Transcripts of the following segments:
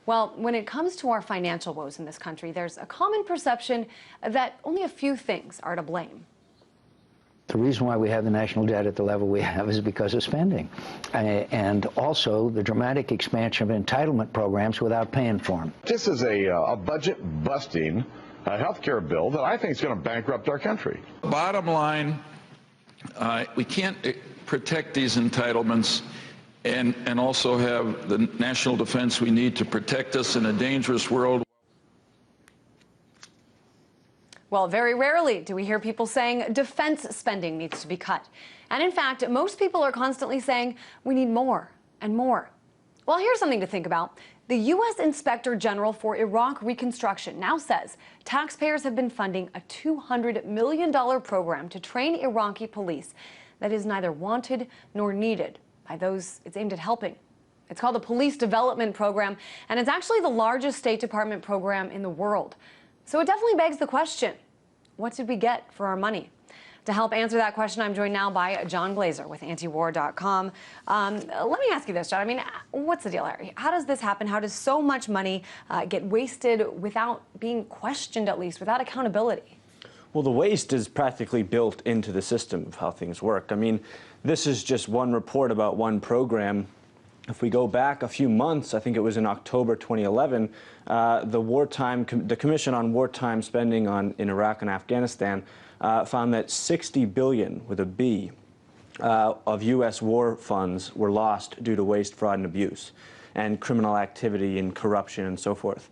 Well, when it comes to our financial woes in this country, there's a common perception that only a few things are to blame. The reason why we have the national debt at the level we have is because of spending, and also the dramatic expansion of entitlement programs without paying for them. This is a budget-busting health care bill that I think is going to bankrupt our country. Bottom line, we can't protect these entitlements and also have the national defense we need to protect us in a dangerous world. Well, very rarely do we hear people saying defense spending needs to be cut. And in fact, most people are constantly saying we need more and more. Well, here's something to think about. The U.S. Inspector General for Iraq Reconstruction now says taxpayers have been funding a $200 million program to train Iraqi police that is neither wanted nor needed by those it's aimed at helping. It's called the Police Development Program, and it's actually the largest State Department program in the world. So it definitely begs the question, what did we get for our money? To help answer that question, I'm joined now by John Glazer with antiwar.com. Let me ask you this, John. I mean, what's the deal here? How does this happen? How does so much money get wasted without being questioned, at least, without accountability? Well, the waste is practically built into the system of how things work. I mean, this is just one report about one program. If we go back a few months, I think it was in October 2011, the Commission on Wartime Spending in Iraq and Afghanistan found that 60 billion, with a B, of U.S. war funds were lost due to waste, fraud, and abuse, and criminal activity and corruption and so forth.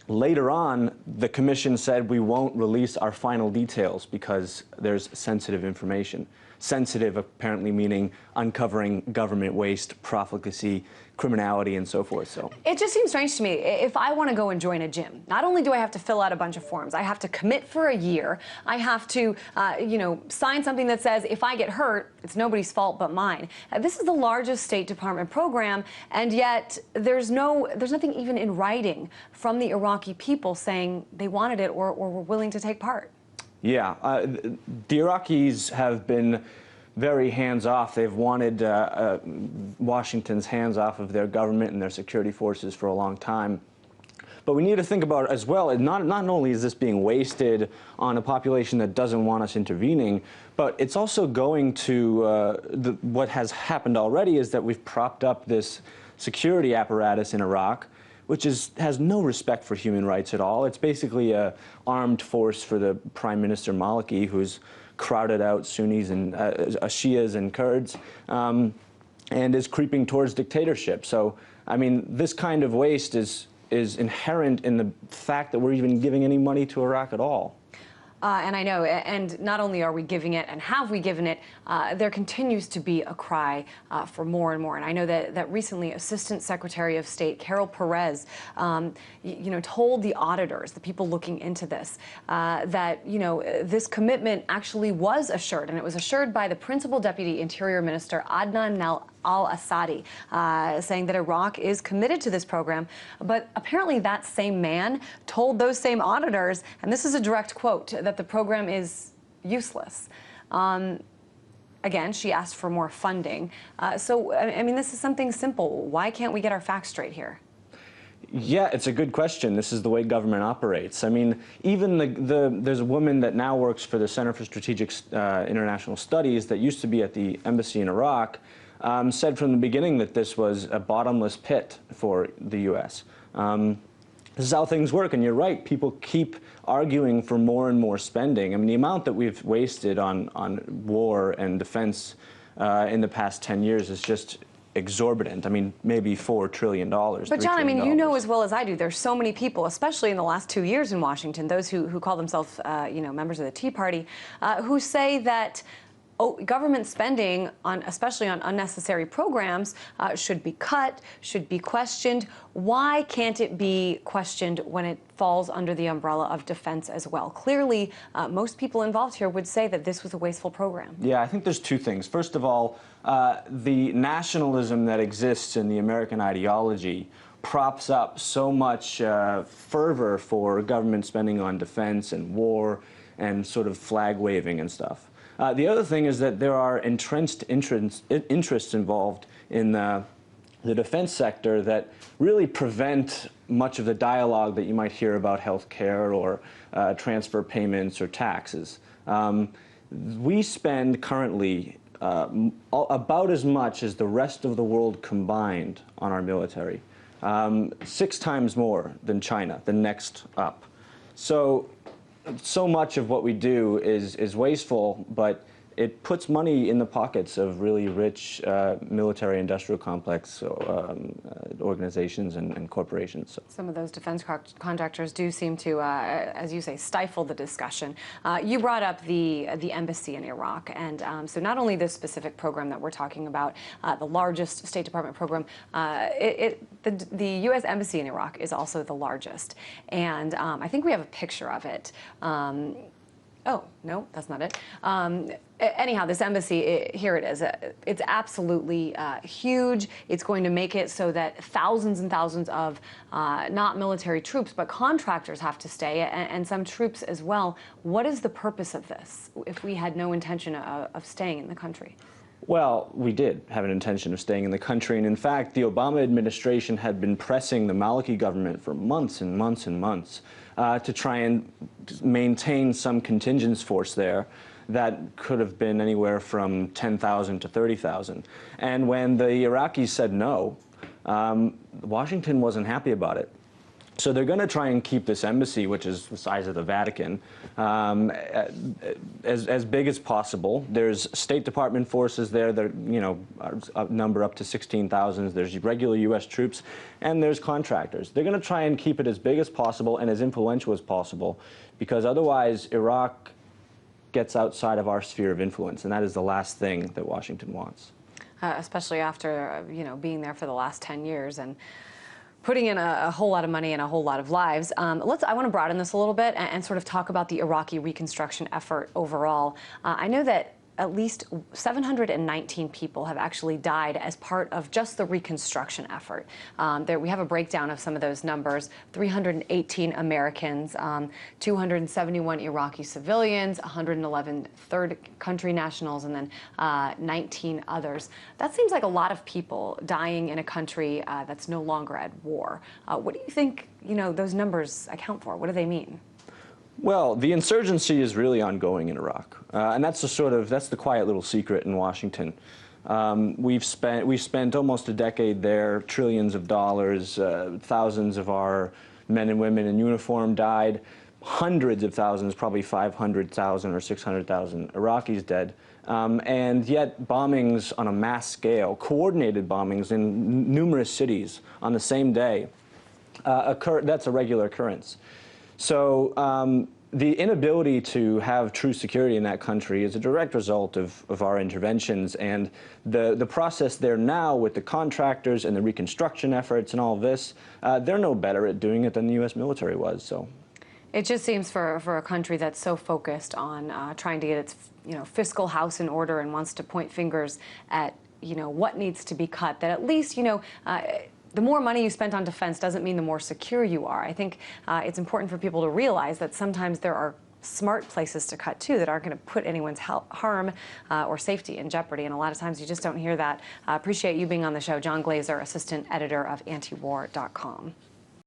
Later on, the Commission said we won't release our final details because there's sensitive information. Sensitive apparently meaning uncovering government waste, profligacy, criminality, and so forth. So it just seems strange to me. If I want to go and join a gym, not only do I have to fill out a bunch of forms, I have to commit for a year. I have to, sign something that says if I get hurt, it's nobody's fault but mine. This is the largest State Department program, and yet there's nothing even in writing from the Iraqi people saying they wanted it or were willing to take part. Yeah, the Iraqis have been very hands-off. They've wanted Washington's hands off of their government and their security forces for a long time. But we need to think about as well, not only is this being wasted on a population that doesn't want us intervening, but it's also going to, what has happened already is that we've propped up this security apparatus in Iraq, which has no respect for human rights at all. It's basically an armed force for the Prime Minister Maliki, who's crowded out Sunnis and Shias and Kurds, and is creeping towards dictatorship. So, I mean, this kind of waste is inherent in the fact that we're even giving any money to Iraq at all. And I know, and not only are we giving it and have we given it, there continues to be a cry for more and more. And I know that recently Assistant Secretary of State Carol Perez, told the auditors, the people looking into this, that, this commitment actually was assured, and it was assured by the Principal Deputy Interior Minister Adnan al-Assadi, saying that Iraq is committed to this program. But apparently that same man told those same auditors, and this is a direct quote, that the program is useless. Again, she asked for more funding. So, I mean, this is something simple. Why can't we get our facts straight here? Yeah, it's a good question. This is the way government operates. I mean, even there's a woman that now works for the Center for Strategic International Studies that used to be at the embassy in Iraq, said from the beginning that this was a bottomless pit for the U.S. This is how things work, and you're right. People keep arguing for more and more spending. I mean, the amount that we've wasted on war and defense in the past 10 years is just exorbitant. I mean, maybe $4 trillion. But John, I mean, you know as well as I do, there's so many people, especially in the last 2 years in Washington, those who call themselves, members of the Tea Party, who say that government spending, especially on unnecessary programs, should be cut, should be questioned. Why can't it be questioned when it falls under the umbrella of defense as well? Clearly, most people involved here would say that this was a wasteful program. Yeah, I think there's two things. First of all, the nationalism that exists in the American ideology props up so much fervor for government spending on defense and war and sort of flag waving and stuff. The other thing is that there are entrenched interests involved in the defense sector that really prevent much of the dialogue that you might hear about health care or transfer payments or taxes. We spend currently about as much as the rest of the world combined on our military, 6 times more than China, the next up. So much of what we do is wasteful, but it puts money in the pockets of really rich military-industrial complex organizations and corporations. So. Some of those defense contractors do seem to, as you say, stifle the discussion. You brought up the embassy in Iraq, and so not only this specific program that we're talking about, the largest State Department program, the U.S. embassy in Iraq is also the largest, and I think we have a picture of it. Oh, no, that's not it. Anyhow, this embassy, here it is. It's absolutely huge. It's going to make it so that thousands and thousands of not military troops, but contractors have to stay, and some troops as well. What is the purpose of this if we had no intention of staying in the country? Well, we did have an intention of staying in the country, and in fact, the Obama administration had been pressing the Maliki government for months and months and months to try and maintain some contingent force there that could have been anywhere from 10,000 to 30,000. And when the Iraqis said no, Washington wasn't happy about it. So they're going to try and keep this embassy, which is the size of the Vatican, as big as possible. There's State Department forces there that number up to 16,000. There's regular U.S. troops, and there's contractors. They're going to try and keep it as big as possible and as influential as possible, because otherwise Iraq gets outside of our sphere of influence, and that is the last thing that Washington wants. Especially after being there for the last 10 years and putting in a whole lot of money and a whole lot of lives. I want to broaden this a little bit and sort of talk about the Iraqi reconstruction effort overall. I know that at least 719 people have actually died as part of just the reconstruction effort. We have a breakdown of some of those numbers: 318 Americans, 271 Iraqi civilians, 111 third country nationals, and then 19 others. That seems like a lot of people dying in a country that's no longer at war. What do you think those numbers account for? What do they mean? Well, the insurgency is really ongoing in Iraq, and that's the quiet little secret in Washington. We've spent almost a decade there, trillions of dollars, thousands of our men and women in uniform died, hundreds of thousands, probably 500,000 or 600,000 Iraqis dead, and yet bombings on a mass scale, coordinated bombings in numerous cities on the same day, that's a regular occurrence. So the inability to have true security in that country is a direct result of our interventions, and the process there now with the contractors and the reconstruction efforts and all of this, they're no better at doing it than the U.S. military was. So it just seems for a country that's so focused on trying to get its fiscal house in order and wants to point fingers at what needs to be cut, that at least the more money you spent on defense doesn't mean the more secure you are. I think it's important for people to realize that sometimes there are smart places to cut, too, that aren't going to put anyone's harm or safety in jeopardy. And a lot of times you just don't hear that. Appreciate you being on the show. John Glazer, assistant editor of antiwar.com.